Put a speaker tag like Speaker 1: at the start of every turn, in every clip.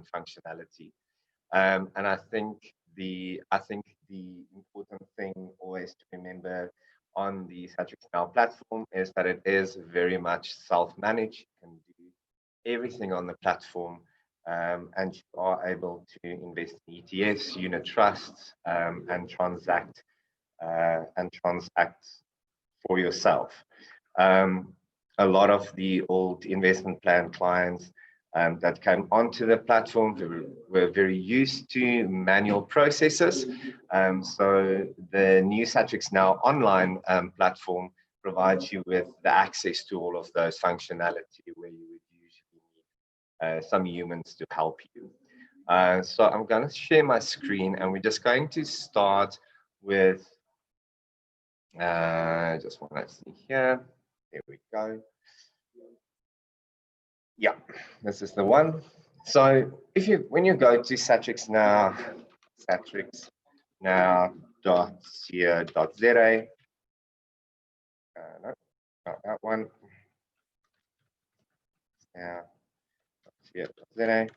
Speaker 1: investment functionality. And I think the important thing always to remember on the SatrixNOW platform is that it is very much self-managed. You can do everything on the platform, and you are able to invest in ETFs, unit trusts, and transact for yourself. A lot of the old investment plan clients that came onto the platform were very used to manual processes. So the new SatrixNOW online platform provides you with the access to all of those functionality where you would usually need some humans to help you. So I'm going to share my screen, and we're just going to start with, just want to see here. There we go. Yeah, this is the one. So when you go to SatrixNOW, SatrixNOW.co.za, no, not that one. .co.za.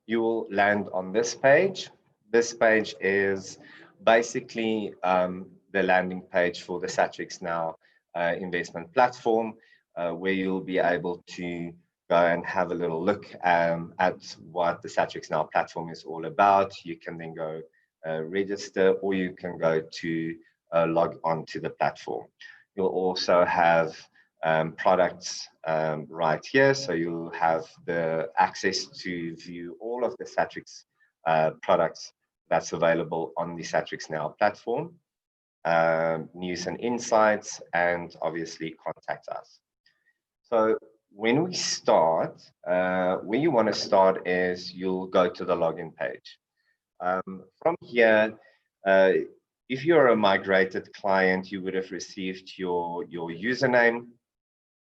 Speaker 1: You will land on this page. This page is basically the landing page for the SatrixNOW investment platform, where you'll be able to go and have a little look at what the SatrixNOW platform is all about. You can then go register, or you can go to log on to the platform. You'll also have products right here, so you'll have the access to view all of the Satrix products that's available on the SatrixNOW platform, news and insights, and obviously contact us. So when we start, where you want to start is you'll go to the login page. From here, if you're a migrated client, you would have received your username,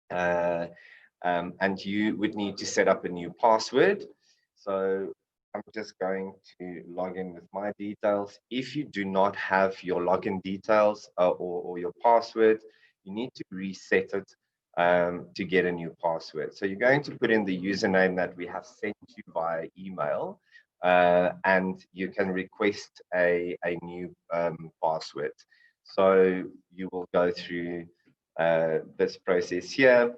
Speaker 1: and you would need to set up a new password. So I'm just going to log in with my details. If you do not have your login details or your password, you need to reset it to get a new password. So you're going to put in the username that we have sent you via email, and you can request a new password. So you will go through this process here.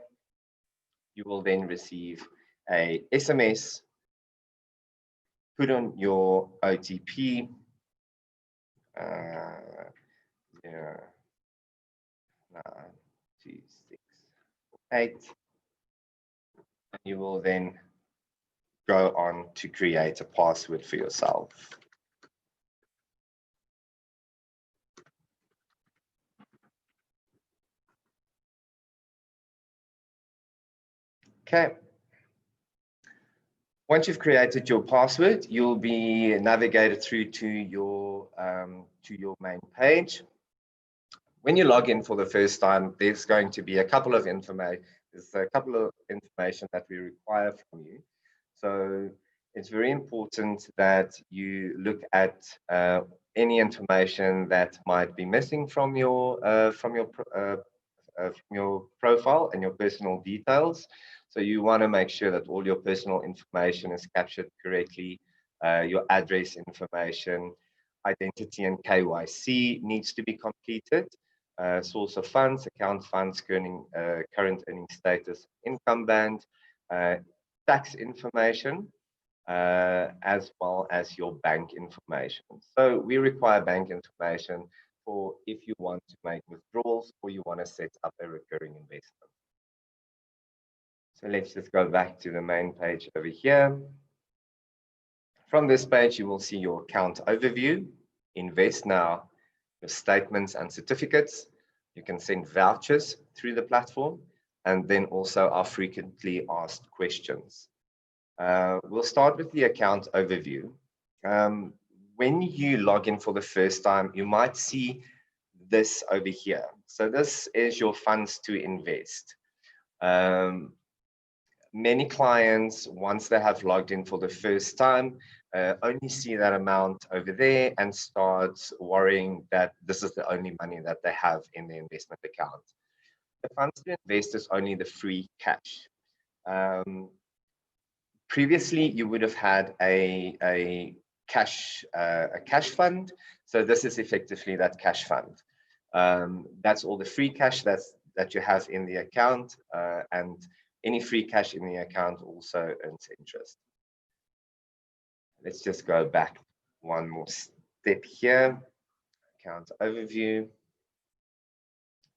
Speaker 1: You will then receive a SMS, put on your OTP, 09268. You will then go on to create a password for yourself. Okay. Once you've created your password, you'll be navigated through to your main page. When you log in for the first time, there's going to be a couple of information that we require from you. So it's very important that you look at any information that might be missing from your profile and your personal details. So you want to make sure that all your personal information is captured correctly. Your address information, identity and KYC needs to be completed. Source of funds, account funds, current earning status, income band, tax information, as well as your bank information. So we require bank information for if you want to make withdrawals or you want to set up a recurring investment. So let's just go back to the main page over here. From this page, you will see your account overview, invest now, your statements and certificates. You can send vouchers through the platform, and then also our frequently asked questions. We'll start with the account overview. When you log in for the first time, you might see this over here. So this is your funds to invest. Many clients, once they have logged in for the first time, only see that amount over there and start worrying that this is the only money that they have in the investment account. The funds to invest is only the free cash. Previously, you would have had a cash fund. So this is effectively that cash fund. That's all the free cash that you have in the account, and any free cash in the account also earns interest. Let's just go back one more step here. Account overview.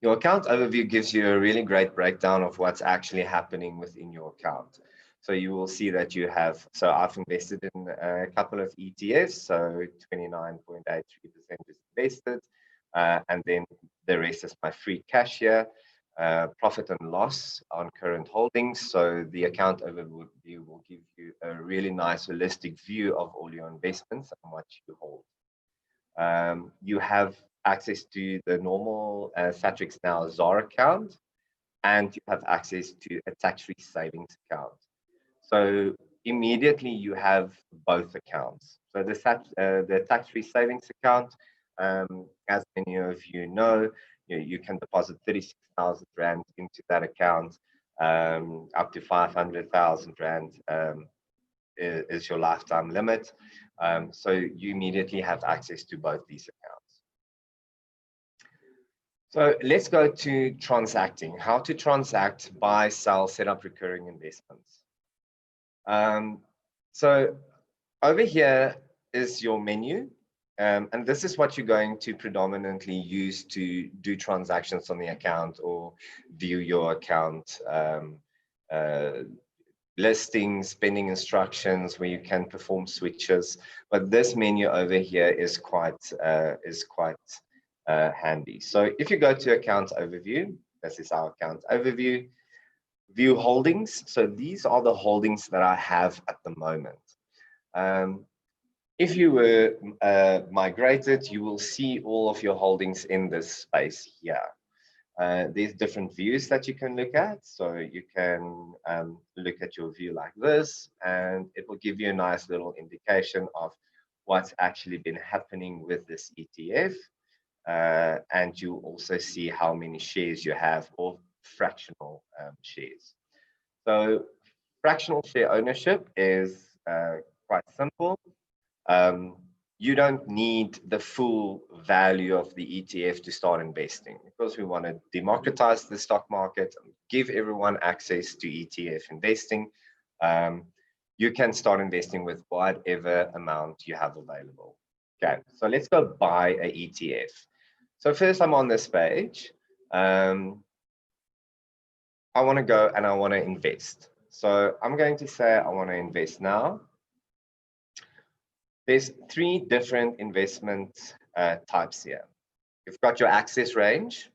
Speaker 1: Your account overview gives you a really great breakdown of what's actually happening within your account. So you will see that you have, so I've invested in a couple of ETFs, so 29.83% is invested, and then the rest is my free cash here. Profit and loss on current holdings. So the account overview will give you a really nice holistic view of all your investments and what you hold. You have access to the normal SatrixNOW ZAR account, and you have access to a tax-free savings account. So immediately you have both accounts. So the tax-free savings account, as many of you know, you can deposit 36,000 Rand into that account. Up to 500,000 Rand is your lifetime limit. So you immediately have access to both these accounts. So let's go to transacting. How to transact, buy, sell, set up recurring investments. So over here is your menu. And this is what you're going to predominantly use to do transactions on the account or view your account listings, spending instructions, where you can perform switches. But this menu over here is quite handy. So if you go to account overview, this is our account overview, view holdings. So these are the holdings that I have at the moment. If you were migrated, you will see all of your holdings in this space here. There's different views that you can look at. So you can look at your view like this, and it will give you a nice little indication of what's actually been happening with this ETF. And you also see how many shares you have, or fractional shares. So fractional share ownership is quite simple. You don't need the full value of the ETF to start investing, because we want to democratize the stock market and give everyone access to ETF investing. You can start investing with whatever amount you have available. Okay, so let's go buy an ETF. So first, I'm on this page. I want to go and I want to invest. So I'm going to say I want to invest now. There's three different investment types here. You've got your access range.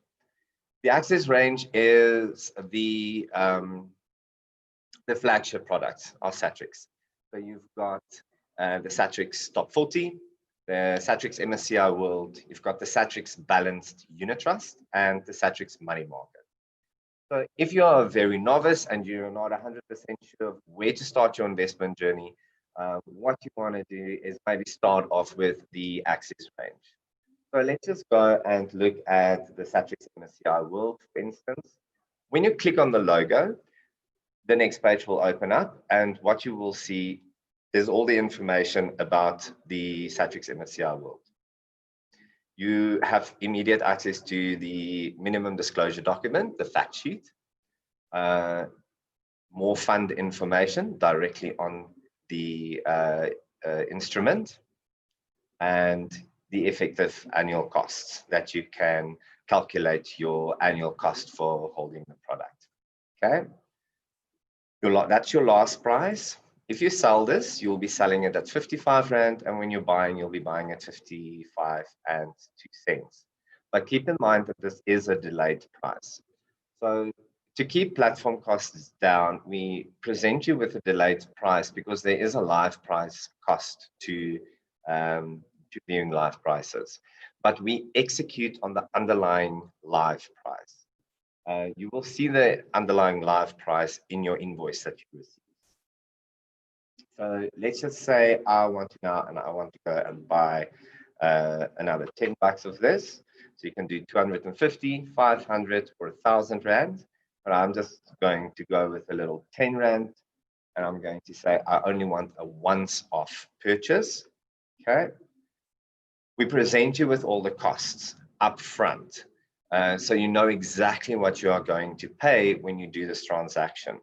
Speaker 1: The access range is the flagship products of Satrix. So you've got the Satrix Top 40, the Satrix MSCI World, you've got the Satrix Balanced Unit Trust, and the Satrix Money Market. So if you are a very novice and you're not 100% sure of where to start your investment journey, what you want to do is maybe start off with the access range. So let's just go and look at the Satrix MSCI World, for instance. When you click on the logo, the next page will open up, and what you will see is all the information about the Satrix MSCI World. You have immediate access to the minimum disclosure document, the fact sheet, more fund information directly on the instrument, and the effective annual costs that you can calculate your annual cost for holding the product. Okay, that's your last price. If you sell this, you'll be selling it at 55 Rand, and when you're buying, you'll be buying at 55 and 2 cents. But keep in mind that this is a delayed price. So to keep platform costs down, we present you with a delayed price because there is a live price cost to viewing live prices. But we execute on the underlying live price. You will see the underlying live price in your invoice that you receive. So let's just say I want to go and buy another 10 bucks of this. So you can do 250, 500, or 1,000 Rand. But I'm just going to go with a little 10 Rand and I'm going to say I only want a once-off purchase. Okay. We present you with all the costs up front. So you know exactly what you are going to pay when you do this transaction.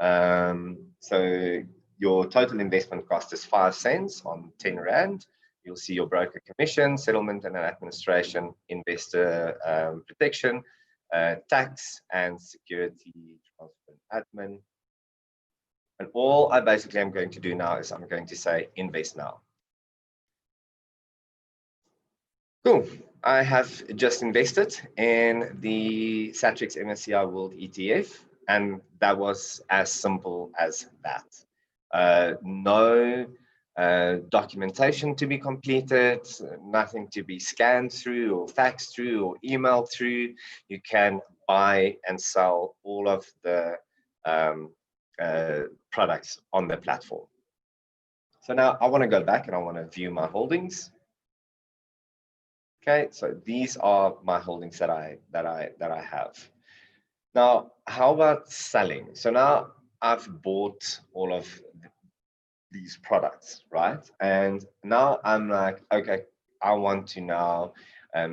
Speaker 1: So your total investment cost is 5 cents on 10 Rand. You'll see your broker commission, settlement and administration, investor protection, tax and security, transfer and admin. And all I basically am going to do now is I'm going to say invest now. Cool. I have just invested in the SatrixNOW World ETF, and that was as simple as that. No documentation to be completed, nothing to be scanned through or faxed through or emailed through. You can buy and sell all of the products on the platform. So now I want to go back and I want to view my holdings. Okay, so these are my holdings that I have. Now, how about selling? So now I've bought all of these products, right? And now I'm like, okay, I want to now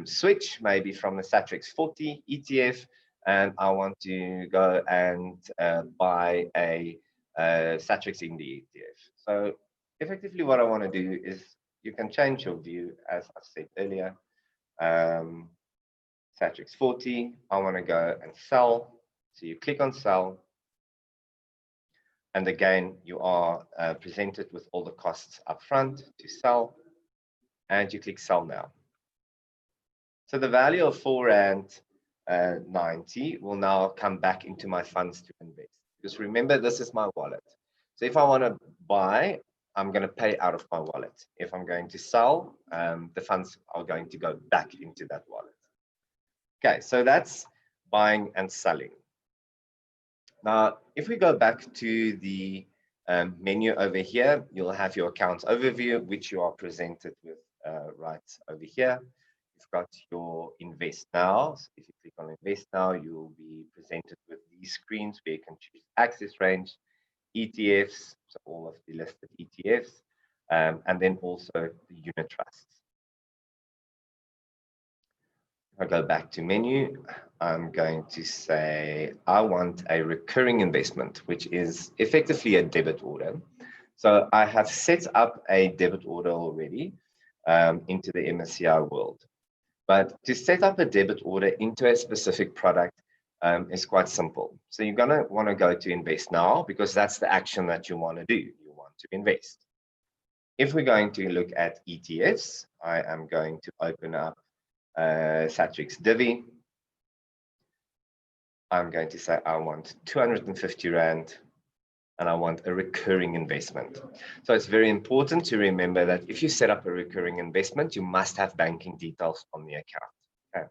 Speaker 1: switch maybe from the Satrix 40 ETF, and I want to go and buy a Satrix Indy ETF. So effectively what I want to do is you can change your view, as I said earlier. Satrix 40, I want to go and sell. So you click on sell. And again, you are presented with all the costs up front to sell. And you click sell now. So the value of 4.90 will now come back into my funds to invest. Because remember, this is my wallet. So if I want to buy, I'm going to pay out of my wallet. If I'm going to sell, the funds are going to go back into that wallet. Okay, so that's buying and selling. Now, if we go back to the menu over here, you'll have your accounts overview, which you are presented with right over here. You've got your invest now. So if you click on invest now, you'll be presented with these screens where you can choose access range, ETFs, so all of the listed ETFs, and then also the unit trusts. If I go back to menu, I'm going to say I want a recurring investment, which is effectively a debit order. So I have set up a debit order already into the MSCI world. But to set up a debit order into a specific product is quite simple. So you're going to want to go to invest now because that's the action that you want to do. You want to invest. If we're going to look at ETFs, I am going to open up Satrix Divi. I'm going to say I want 250 Rand and I want a recurring investment. So it's very important to remember that if you set up a recurring investment, you must have banking details on the account. Okay.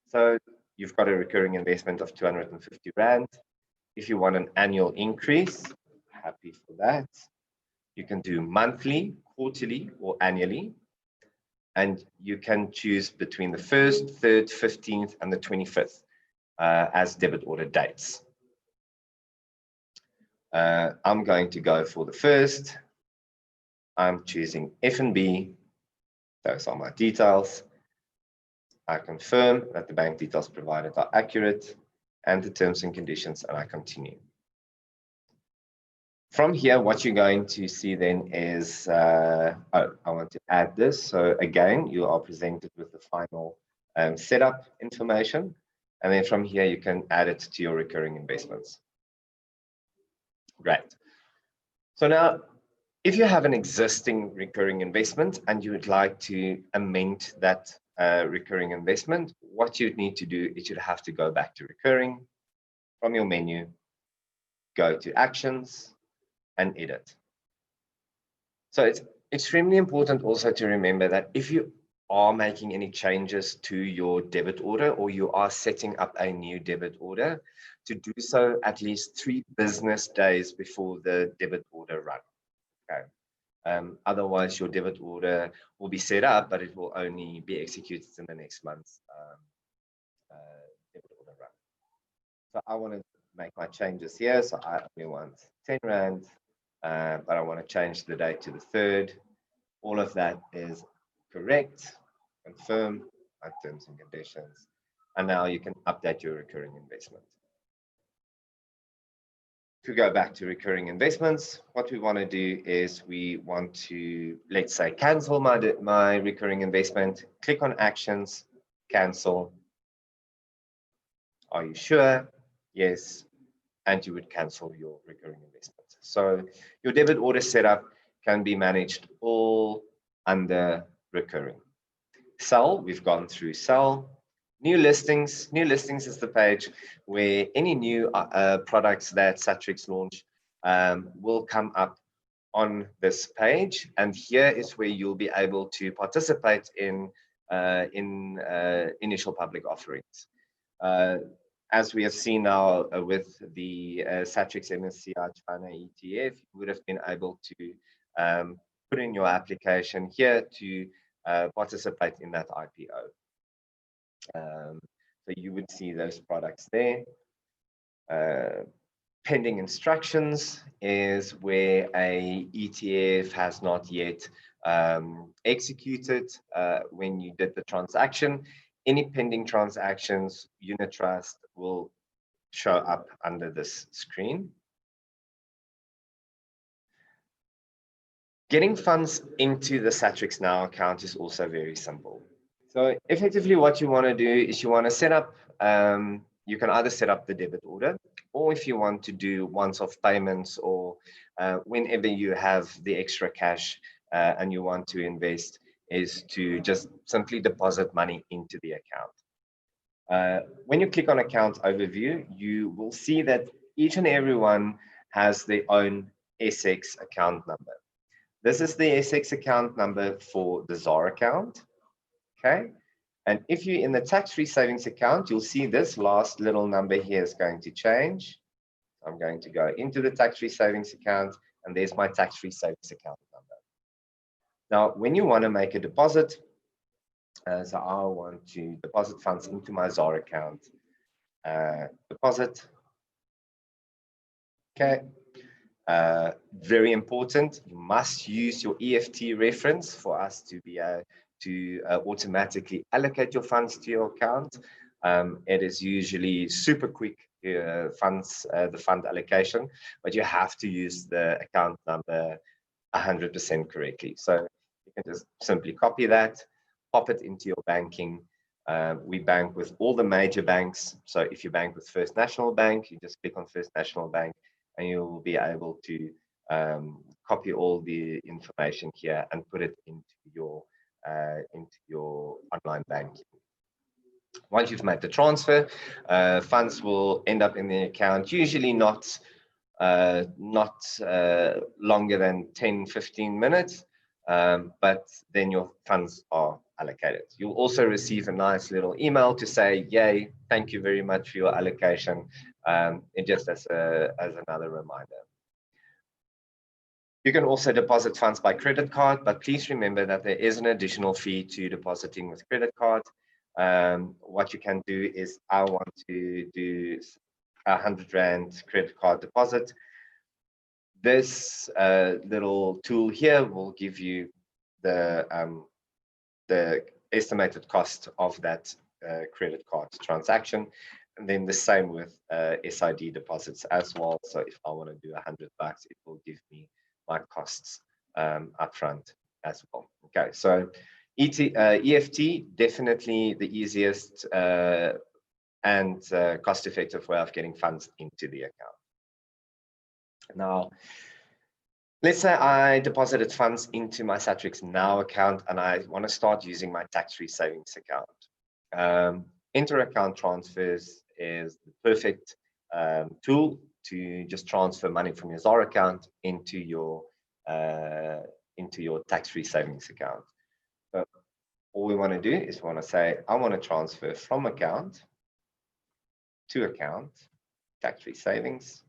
Speaker 1: So you've got a recurring investment of 250 Rand. If you want an annual increase, happy for that. You can do monthly, quarterly, or annually. And you can choose between the 1st, 3rd, 15th, and the 25th as debit order dates. I'm going to go for the 1st. I'm choosing F&B. Those are my details. I confirm that the bank details provided are accurate and the terms and conditions, and I continue. From here, what you're going to see then is, I want to add this. So again, you are presented with the final setup information. And then from here, you can add it to your recurring investments. Great. So now, if you have an existing recurring investment and you would like to amend that recurring investment, what you'd need to do is you'd have to go back to recurring from your menu, go to actions, and edit. So it's extremely important also to remember that if you are making any changes to your debit order or you are setting up a new debit order, to do so at least 3 business days before the debit order run. Okay. Otherwise, your debit order will be set up, but it will only be executed in the next month's debit order run. So I want to make my changes here. So I only want 10 Rand, but I want to change the date to the 3rd. All of that is correct. Confirm my terms and conditions. And now you can update your recurring investment. To go back to recurring investments, what we want to do is we want to, let's say, cancel my recurring investment. Click on actions, cancel. Are you sure? Yes. And you would cancel your recurring investment. So your debit order setup can be managed all under recurring. Sell, we've gone through sell. New listings. New listings is the page where any new products that Satrix launch will come up on this page, and here is where you'll be able to participate in initial public offerings. As we have seen now with the Satrix MSCI China ETF, you would have been able to put in your application here to participate in that IPO. So you would see those products there. Pending instructions is where a ETF has not yet executed when you did the transaction. Any pending transactions, unit trust will show up under this screen. Getting funds into the SatrixNOW account is also very simple. So effectively what you want to do is you want to set up, you can either set up the debit order, or if you want to do once-off payments, or whenever you have the extra cash and you want to invest, is to just simply deposit money into the account. When you click on account overview, you will see that each and every one has their own SX account number. This is the SX account number for the ZAR account, okay? And if you're in the tax-free savings account, you'll see this last little number here is going to change. I'm going to go into the tax-free savings account, and there's my tax-free savings account number. Now, when you want to make a deposit, so I want to deposit funds into my ZAR account, deposit, okay. Very important, you must use your EFT reference for us to be able to automatically allocate your funds to your account. It is usually super quick the fund allocation, but you have to use the account number 100% correctly. So you can just simply copy that, pop it into your banking. We bank with all the major banks. So if you bank with First National Bank, you just click on First National Bank, and you will be able to copy all the information here and put it into your online banking. Once you've made the transfer, funds will end up in the account, usually not longer than 10-15 minutes, but then your funds are allocated. You'll also receive a nice little email to say, yay, thank you very much for your allocation, and just as another reminder. You can also deposit funds by credit card, but please remember that there is an additional fee to depositing with credit card. What you can do is, I want to do 100 Rand credit card deposit. This little tool here will give you the estimated cost of that credit card transaction, and then the same with SID deposits as well. So if I want to do $100, it will give me my costs upfront as well. Okay, so EFT, definitely the easiest and cost-effective way of getting funds into the account. Now, let's say I deposited funds into my SatrixNOW account and I want to start using my tax-free savings account. Inter-account transfers is the perfect tool to just transfer money from your ZAR account into your tax-free savings account. So all we want to do is we want to say, I want to transfer from account to account, tax-free savings.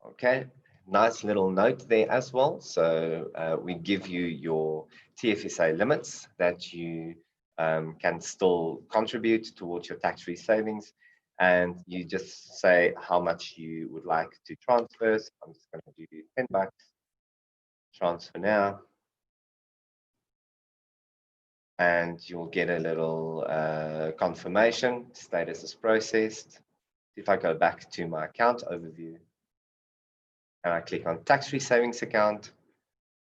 Speaker 1: Okay, nice little note there as well. So we give you your TFSA limits that you can still contribute towards your tax-free savings. and you just say how much you would like to transfer. So I'm just going to do $10, transfer now. And you'll get a little confirmation, status is processed. If I go back to my account overview and I click on tax-free savings account,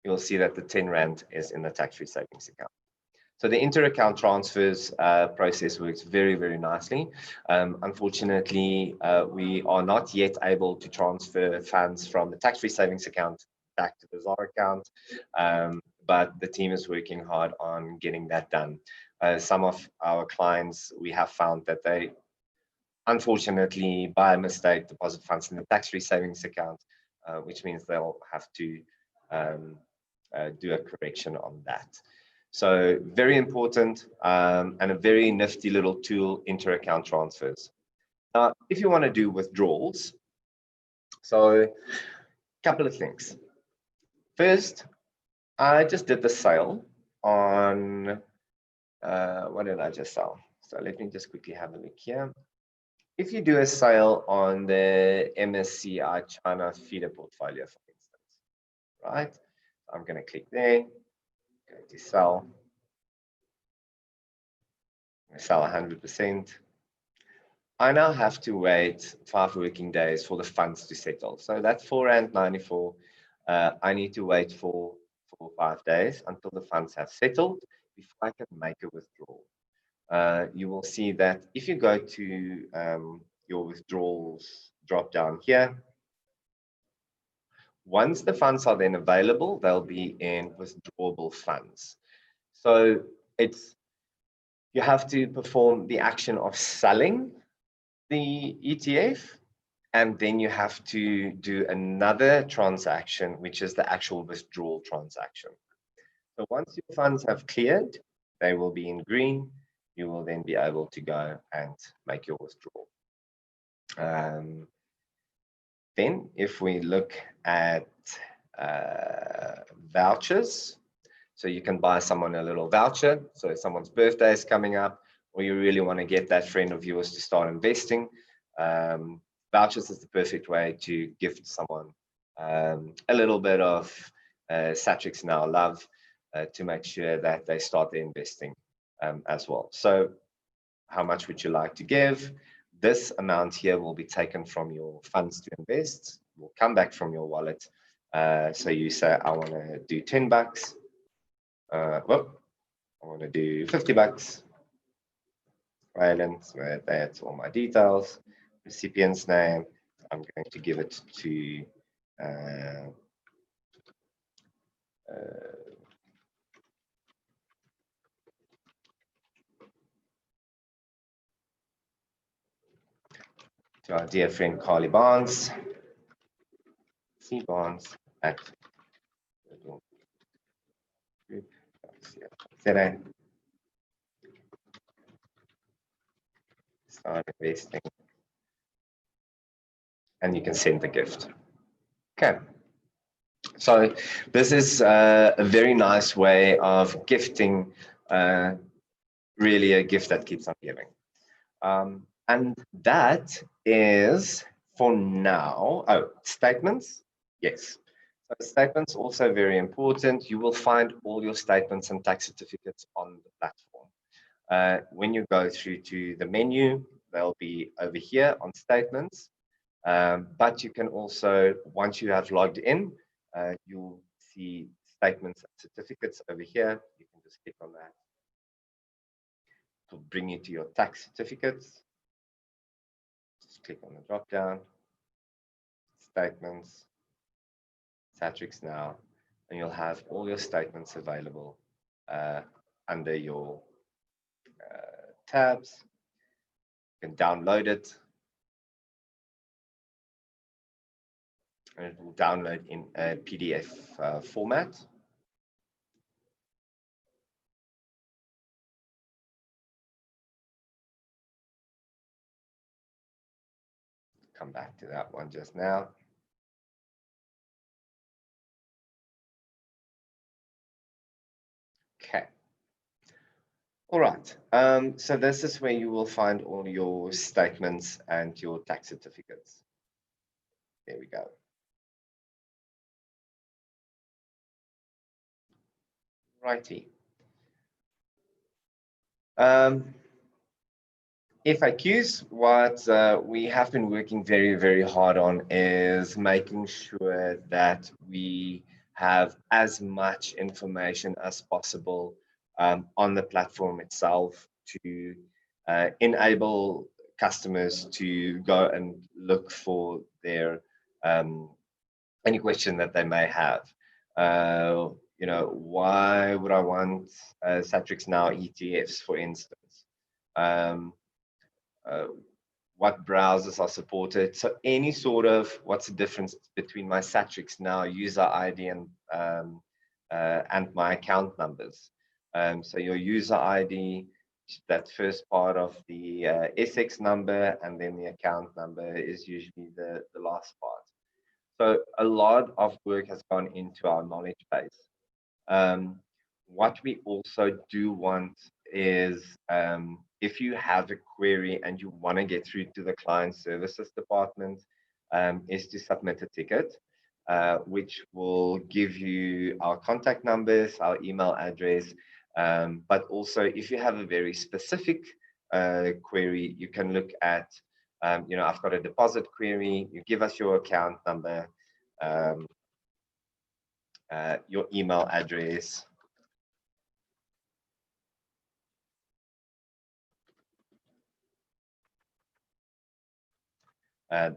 Speaker 1: you'll see that the 10 Rand is in the tax-free savings account. So the inter-account transfers process works very, very nicely. Unfortunately, we are not yet able to transfer funds from the tax-free savings account back to the ZAR account, but the team is working hard on getting that done. Some of our clients, we have found that they, unfortunately, by mistake, deposit funds in the tax-free savings account, which means they'll have to do a correction on that. So very important and a very nifty little tool, inter-account transfers. If you want to do withdrawals, so a couple of things. First, I just did the sale on, what did I just sell? So let me just quickly have a look here. If you do a sale on the MSCI China feeder portfolio, for instance, right? I'm going to click there, go to sell. I sell 100%. I now have to wait 5 working days for the funds to settle. So that's R4.94. I need to wait for 5 days until the funds have settled before I can make a withdrawal. You will see that if you go to your withdrawals drop down here, once the funds are then available, they'll be in withdrawable funds. So you have to perform the action of selling the ETF, and then you have to do another transaction, which is the actual withdrawal transaction. So once your funds have cleared, they will be in green. You will then be able to go and make your withdrawal. Then if we look at vouchers, so you can buy someone a little voucher. So if someone's birthday is coming up, or you really want to get that friend of yours to start investing, vouchers is the perfect way to gift someone a little bit of SatrixNOW love to make sure that they start their investing as well. So how much would you like to give? This amount here will be taken from your funds to invest, will come back from your wallet. So you say, I want to do $10. Well, I want to do $50. Violence, that's all my details. Recipient's name, I'm going to give it to our dear friend Carly Barnes. C Barnes at group.co.za. Start investing, and you can send the gift. Okay. So this is a very nice way of gifting, really a gift that keeps on giving. And that is for now. Oh, statements. Yes. So statements also very important. You will find all your statements and tax certificates on the platform. When you go through to the menu, they'll be over here on statements. But you can also, once you have logged in, you'll see statements and certificates over here. You can just click on that to bring you to your tax certificates. Just click on the drop down, statements, SatrixNOW, and you'll have all your statements available under your tabs. You can download it, and it will download in a PDF format. Come back to that one just now. Okay. All right. So this is where you will find all your statements and your tax certificates. There we go. Righty. FAQs, what we have been working very, very hard on is making sure that we have as much information as possible on the platform itself to enable customers to go and look for their any question that they may have. You know, why would I want SatrixNOW ETFs, for instance? Uh, what browsers are supported. So any sort of what's the difference between my SatrixNOW user ID and my account numbers. So your user ID, that first part of the SX number, and then the account number is usually the last part. So a lot of work has gone into our knowledge base. What we also do want is if you have a query and you want to get through to the client services department, is to submit a ticket, which will give you our contact numbers, our email address, but also if you have a very specific query, you can look at, you know, I've got a deposit query, you give us your account number, your email address,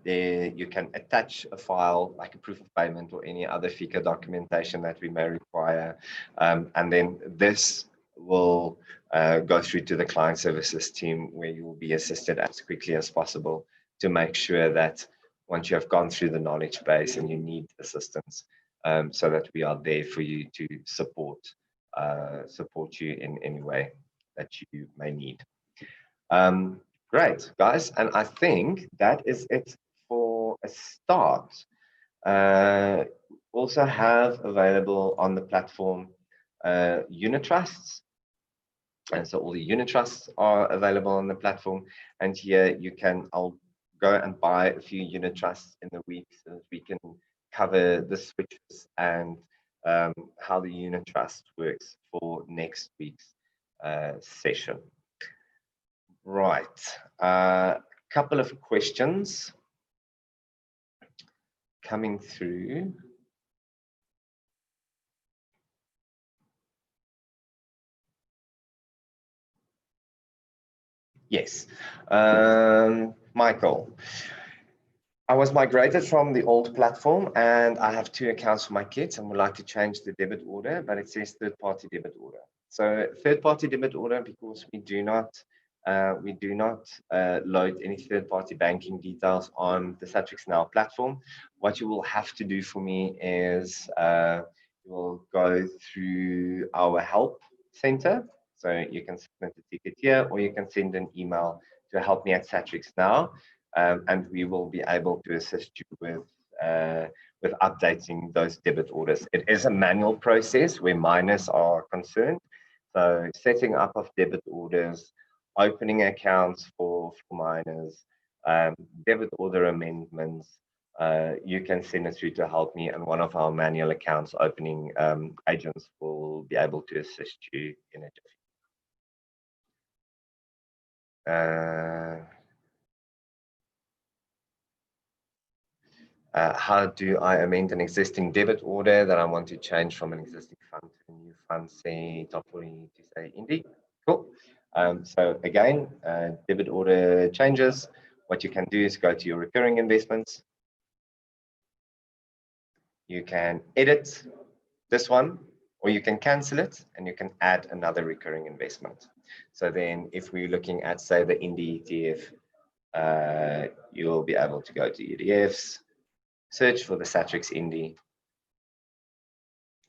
Speaker 1: there you can attach a file like a proof of payment or any other FICA documentation that we may require. And then this will go through to the client services team where you will be assisted as quickly as possible to make sure that once you have gone through the knowledge base and you need assistance, so that we are there for you to support you in any way that you may need. Great, guys. And I think that is it for a start. Also have available on the platform unit trusts. And so all the unit trusts are available on the platform. And here you can, I'll go and buy a few unit trusts in the week so that we can cover the switches and how the unit trust works for next week's session. Right, couple of questions coming through. Yes, Michael. I was migrated from the old platform and I have 2 accounts for my kids and would like to change the debit order, but it says third-party debit order. So third-party debit order, because we do not load any third-party banking details on the SatrixNOW platform. What you will have to do for me is you will go through our help center. So you can submit a ticket here, or you can send an email to help me at SatrixNOW, and we will be able to assist you with updating those debit orders. It is a manual process where minors are concerned. So setting up of debit orders, opening accounts for minors, debit order amendments, you can send it through to help me, and one of our manual accounts opening agents will be able to assist you in it. How do I amend an existing debit order that I want to change from an existing fund to a new fund, say Topori to say Indy? Cool. So again, debit order changes. What you can do is go to your recurring investments. You can edit this one, or you can cancel it and you can add another recurring investment. So then if we're looking at, say, the Indy ETF, you'll be able to go to ETFs, search for the Satrix Indy,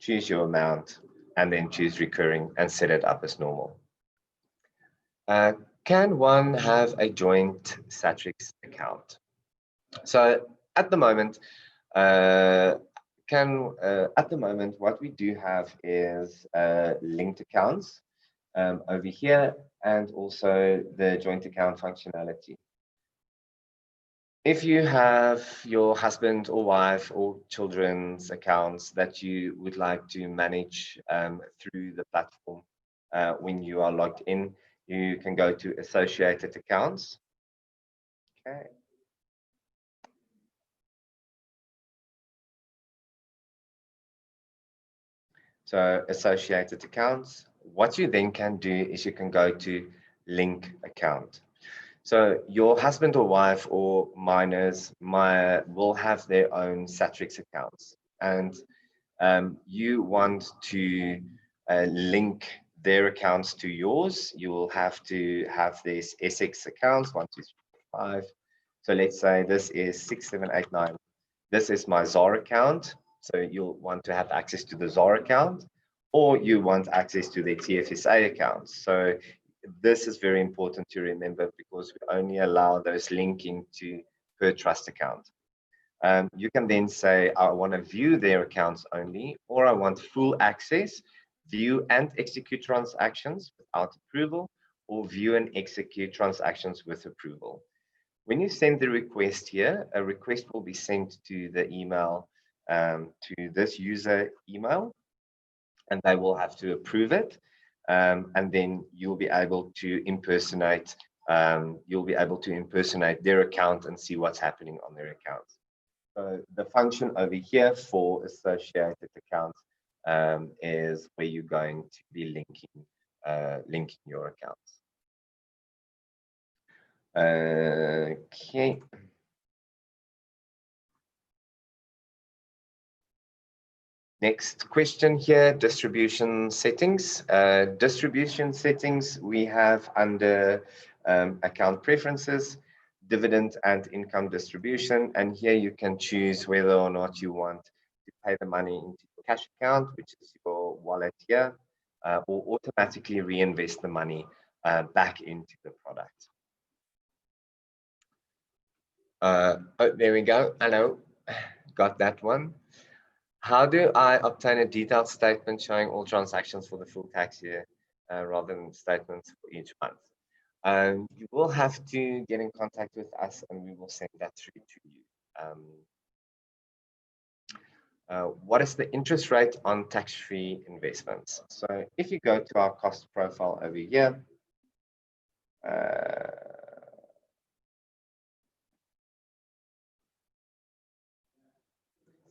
Speaker 1: choose your amount, and then choose recurring and set it up as normal. Can one have a joint Satrix account? So at the moment, what we do have is linked accounts. over here, and also the joint account functionality. If you have your husband or wife or children's accounts that you would like to manage through the platform when you are logged in, you can go to associated accounts. Okay. So associated accounts. What you then can do is you can go to link account. So your husband or wife or minors will have their own Satrix accounts, and you want to link their accounts to yours. You will have to have this SX accounts 1, 2, 3, 4, 5. So let's say this is 6, 7, 8, 9. This is my ZAR account. So you'll want to have access to the ZAR account, or you want access to the TFSA account. So this is very important to remember because we only allow those linking to per trust account. You can then say, I want to view their accounts only, or I want full access, view and execute transactions without approval, or view and execute transactions with approval. When you send the request here, a request will be sent to the email, to this user email, and they will have to approve it. And then you'll be able to impersonate, their account and see what's happening on their account. So the function over here for associated accounts is where you're going to be linking your accounts. Okay. Next question here, distribution settings. Distribution settings we have under account preferences, dividend and income distribution. And here you can choose whether or not you want to pay the money into your cash account, which is your wallet here, or automatically reinvest the money back into the product. Oh, there we go. Hello, got that one. How do I obtain a detailed statement showing all transactions for the full tax year rather than statements for each month? You will have to get in contact with us and we will send that through to you. What is the interest rate on tax-free investments? So if you go to our cost profile over here,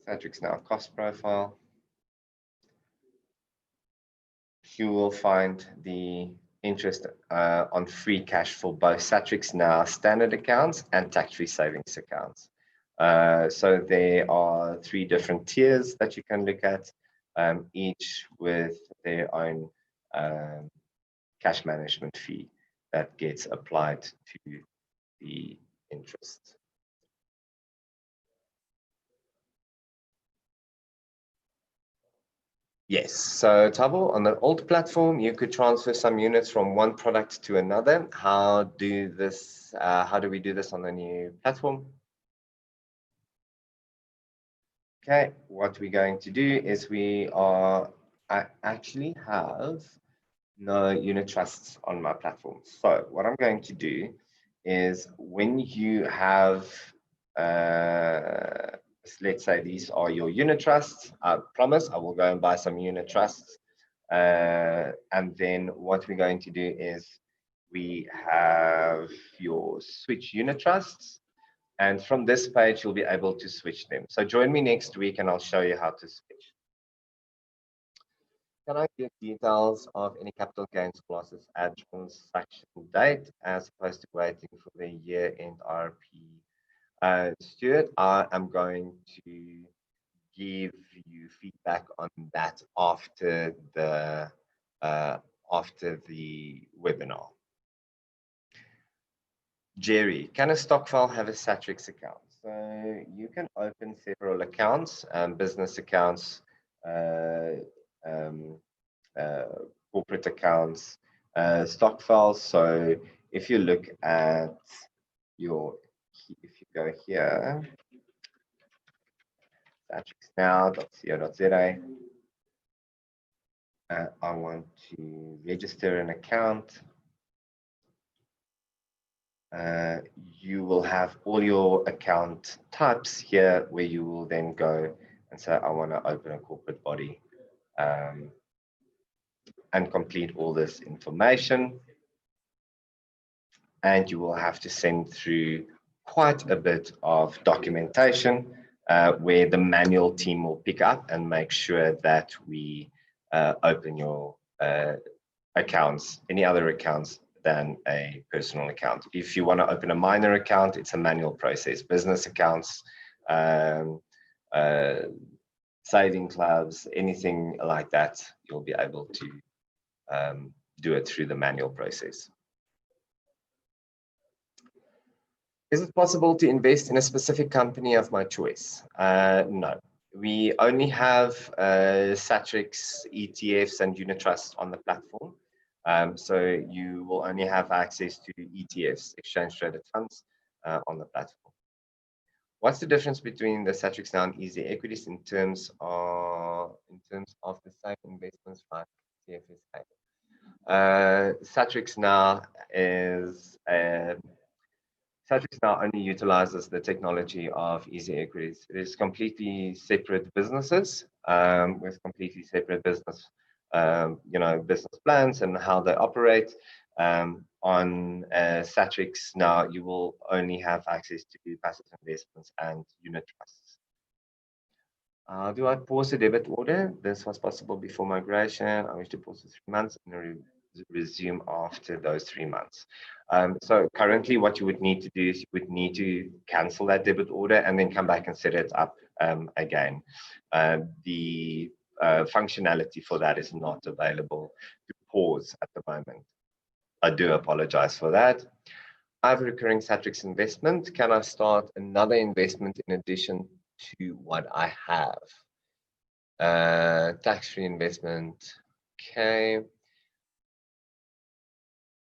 Speaker 1: SatrixNOW cost profile, you will find the interest on free cash for both SatrixNOW standard accounts and tax-free savings accounts. So there are 3 different tiers that you can look at, each with their own cash management fee that gets applied to the interest. Yes, so Tabo, on the old platform, you could transfer some units from one product to another. How do we do this on the new platform? Okay, what we're going to do is I actually have no unit trusts on my platform. So what I'm going to do is when you have, let's say these are your unit trusts, I promise I will go and buy some unit trusts. And then what we're going to do is we have your switch unit trusts. And from this page, you'll be able to switch them. So join me next week and I'll show you how to switch. Can I get details of any capital gains losses at transaction date as opposed to waiting for the year-end RP? Stuart, I am going to give you feedback on that after the webinar. Jerry, can a stock file have a Satrix account? So you can open several accounts, business accounts, corporate accounts, stock files. So if you look at if you go here, SatrixNOW.co.za, I want to register an account. You will have all your account types here where you will then go and say, I want to open a corporate body, um, and complete all this information. And you will have to send through quite a bit of documentation where the manual team will pick up and make sure that we open your accounts, any other accounts than a personal account. If you want to open a minor account, it's a manual process. Business accounts, um, uh, saving clubs, anything like that, you'll be able to do it through the manual process. Is it possible to invest in a specific company of my choice? No. We only have Satrix ETFs and unit trusts on the platform. So you will only have access to ETFs, exchange traded funds, on the platform. What's the difference between the SatrixNOW and Easy Equities in terms of the same investments like CFSA? SatrixNOW is SatrixNOW only utilizes the technology of Easy Equities. It is completely separate businesses with completely separate business, business plans and how they operate. On SatrixNOW, you will only have access to passive investments and unit trusts. Do I pause a debit order? This was possible before migration. I wish to pause for 3 months and resume after those 3 months. So currently what you would need to do is you would need to cancel that debit order and then come back and set it up again. The functionality for that is not available to pause at the moment. I do apologize for that. I have a recurring Satrix investment. Can I start another investment in addition to what I have? Tax-free investment. Okay.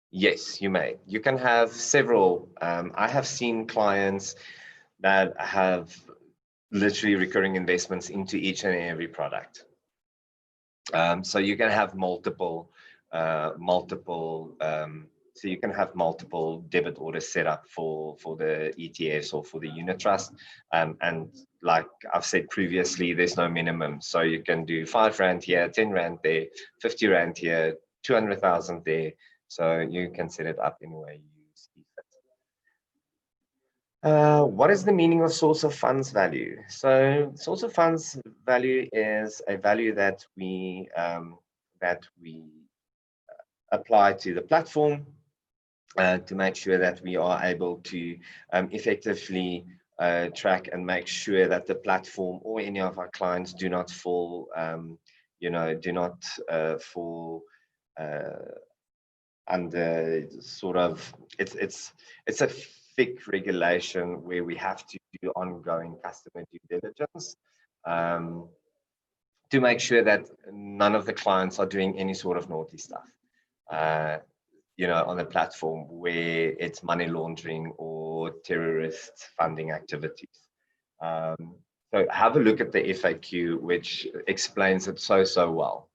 Speaker 1: Yes, you may. You can have several. I have seen clients that have literally recurring investments into each and every product. So you can have multiple so you can have multiple debit orders set up for the ETFs or for the unit trust. And like I've said previously, there's no minimum. So you can do 5 Rand here, 10 Rand there, 50 Rand here, 200,000 there. So you can set it up in a way you see fit. What is the meaning of source of funds value? So source of funds value is a value that we apply to the platform to make sure that we are able to effectively track and make sure that the platform or any of our clients do not fall, fall under sort of it's a FIC regulation where we have to do ongoing customer due diligence to make sure that none of the clients are doing any sort of naughty stuff. On the platform where it's money laundering or terrorist funding activities. So have a look at the FAQ, which explains it so well.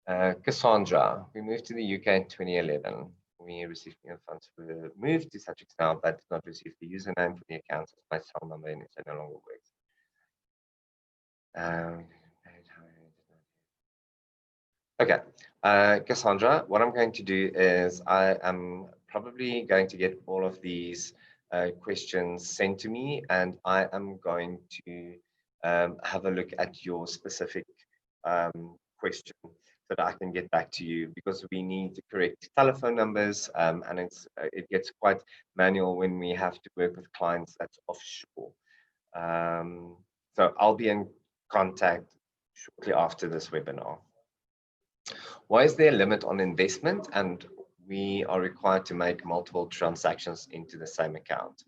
Speaker 1: Cassandra, we moved to the UK in 2011. We received funds for the move to SatrixNOW, but did not receive the username for the account as my cell number and it no longer works. Okay, Cassandra, what I'm going to do is I am probably going to get all of these questions sent to me, and I am going to have a look at your specific question so that I can get back to you, because we need the correct telephone numbers, and it gets quite manual when we have to work with clients that's offshore. So I'll be in contact shortly after this webinar. Why is there a limit on investment and we are required to make multiple transactions into the same account?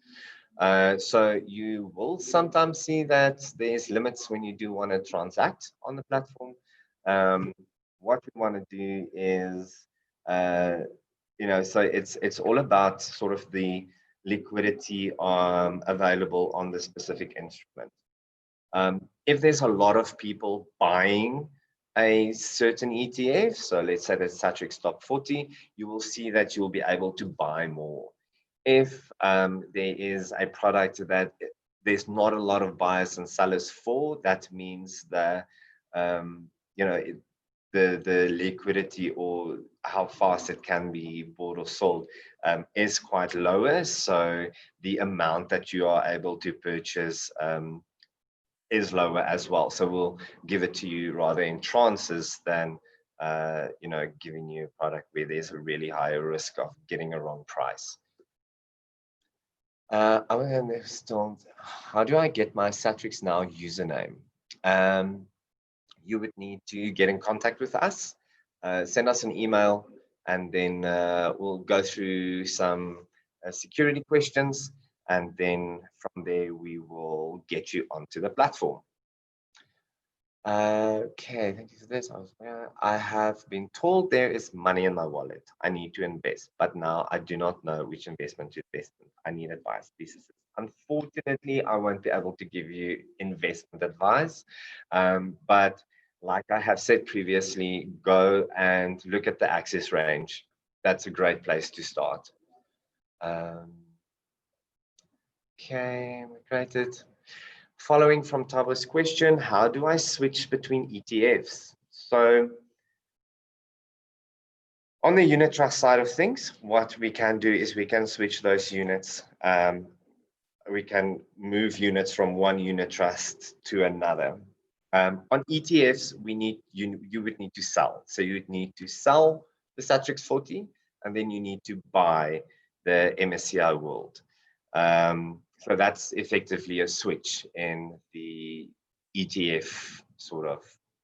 Speaker 1: So you will sometimes see that there's limits when you do want to transact on the platform. What we want to do is, so it's all about sort of the liquidity available on the specific instrument. If there's a lot of people buying a certain ETF, so let's say the Satrix Top 40, you will see that you'll be able to buy more. If there is a product that there's not a lot of buyers and sellers for, that means that you know the liquidity or how fast it can be bought or sold is quite lower. So the amount that you are able to purchase is lower as well. So we'll give it to you rather in tranches than giving you a product where there's a really high risk of getting a wrong price. I understand. How do I get my SatrixNOW username? You would need to get in contact with us, send us an email, and then we'll go through some security questions, and then from there we will get you onto the platform. Okay, thank you for this. I have been told there is money in my wallet. I need to invest, but now I do not know which investment to invest in. I need advice. Unfortunately, I won't be able to give you investment advice, but like I have said previously, go and look at the access range. That's a great place to start. Okay, created. Following from Tabo's question, how do I switch between ETFs? So on the unit trust side of things, what we can do is we can switch those units. We can move units from one unit trust to another. On ETFs, you would need to sell. So you would need to sell the Satrix 40, and then you need to buy the MSCI World. So that's effectively a switch in the ETF sort of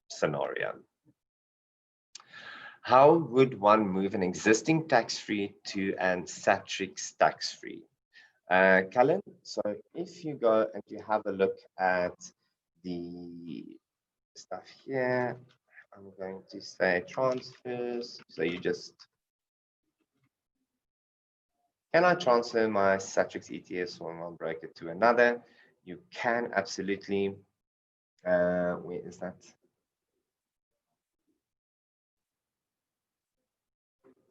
Speaker 1: scenario. How would one move an existing tax-free to an Satrix tax-free? Cullen, so if you go and you have a look at the stuff here, I'm going to say transfers. So you just, can I transfer my Satrix ETFs from one broker to another? You can absolutely. Where is that?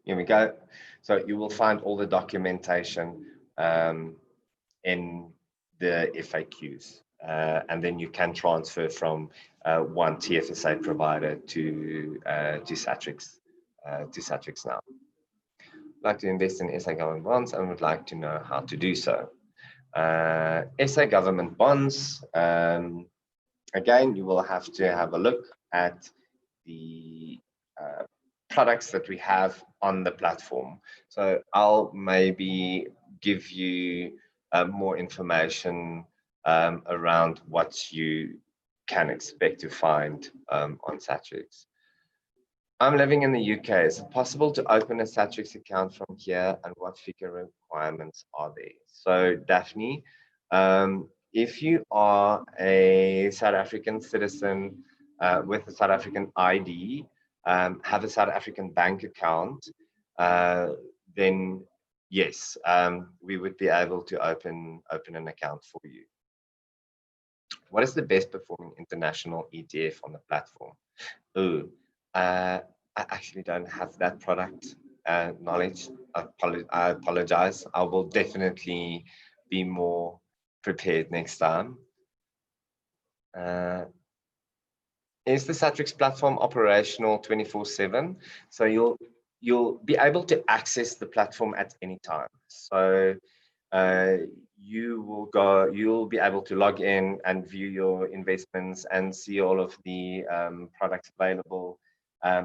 Speaker 1: Here we go. So you will find all the documentation in the FAQs, and then you can transfer from one TFSA provider to SatrixNOW. Like to invest in SA government bonds and would like to know how to do so. SA government bonds, again, you will have to have a look at the products that we have on the platform. So I'll maybe give you more information around what you can expect to find on Satrix. I'm living in the UK. Is it possible to open a Satrix account from here, and what figure requirements are there? So Daphne, if you are a South African citizen with a South African ID, have a South African bank account, then yes, we would be able to open an account for you. What is the best performing international ETF on the platform? I actually don't have that product knowledge. I apologize. I will definitely be more prepared next time. Is the Satrix platform operational 24/7? So you'll be able to access the platform at any time. So you'll be able to log in and view your investments and see all of the products available,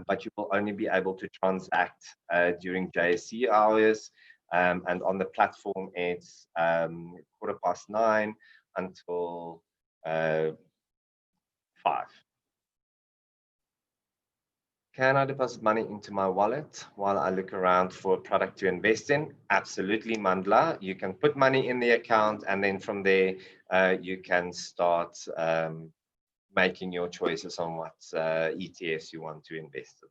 Speaker 1: but you will only be able to transact during JSE hours, and on the platform it's 9:15 until 5. Can I deposit money into my wallet while I look around for a product to invest in? Absolutely, Mandla. You can put money in the account, and then from there, you can start making your choices on what ETFs you want to invest in.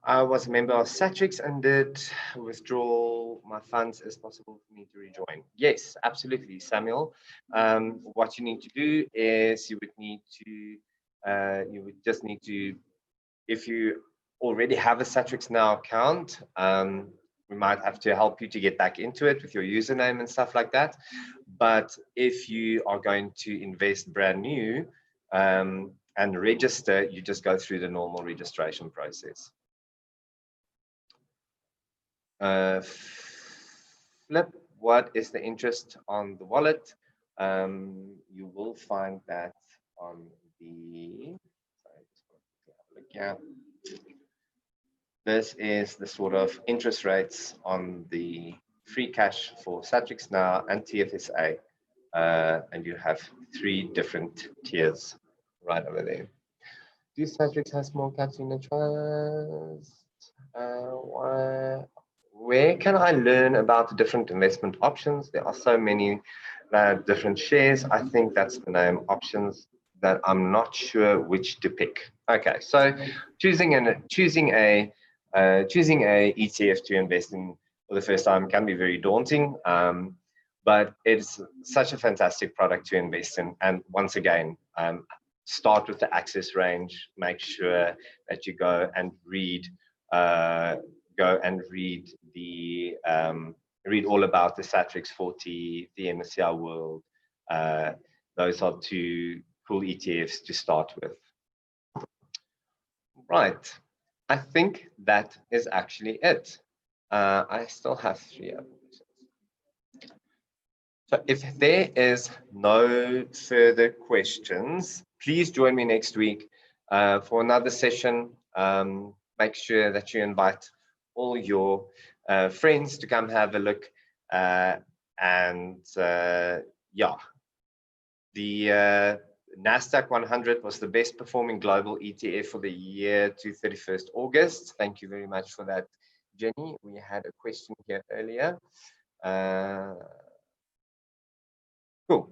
Speaker 1: I was a member of Satrix and did withdraw my funds. Is possible for me to rejoin? Yes, absolutely, Samuel. What you need to do is you would need to You would just need to, if you already have a SatrixNOW account, we might have to help you to get back into it with your username and stuff like that. But if you are going to invest brand new and register, you just go through the normal registration process. Flip, what is the interest on the wallet? You will find that on the, sorry, just want to have a look here. This is the sort of interest rates on the free cash for SatrixNOW and TFSA. And you have 3 different tiers right over there. Do Satrix has more cash in the trust? Where can I learn about the different investment options? There are so many different shares. I think that's the name, options, that I'm not sure which to pick. Okay, so choosing a ETF to invest in for the first time can be very daunting, but it's such a fantastic product to invest in. And once again, start with the access range. Make sure that you go and read read all about the Satrix 40, the MSCI World. Those are 2 cool ETFs to start with. Right, I think that is actually it. I still have 3 other questions. So if there is no further questions, please join me next week for another session. Make sure that you invite all your friends to come have a look. Yeah, the NASDAQ 100 was the best performing global ETF for the year to 31st August. Thank you very much for that, Jenny. We had a question here earlier. Cool.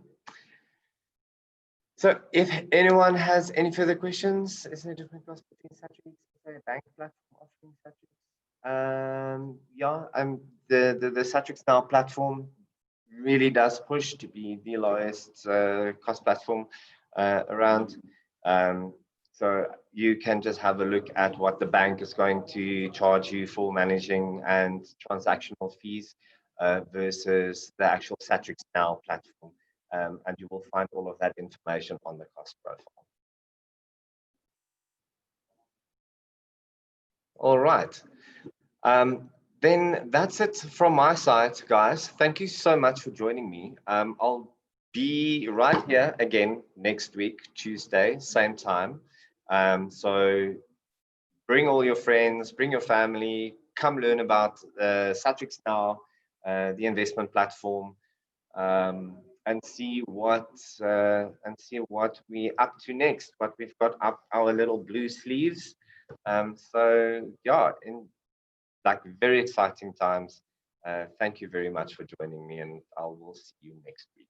Speaker 1: So if anyone has any further questions, is there a difference between Satrix and a bank platform offering Satrix? Yeah, the SatrixNOW platform really does push to be the lowest cost platform around. So you can just have a look at what the bank is going to charge you for managing and transactional fees versus the actual SatrixNOW platform. And you will find all of that information on the cost profile. All right. Then that's it from my side, guys. Thank you so much for joining me. I'll be right here again next week, Tuesday, same time. So bring all your friends, bring your family, come learn about SatrixNOW, the investment platform, and see what we're up to next, what we've got up our little blue sleeves. So yeah, in like very exciting times. Thank you very much for joining me, and I will see you next week.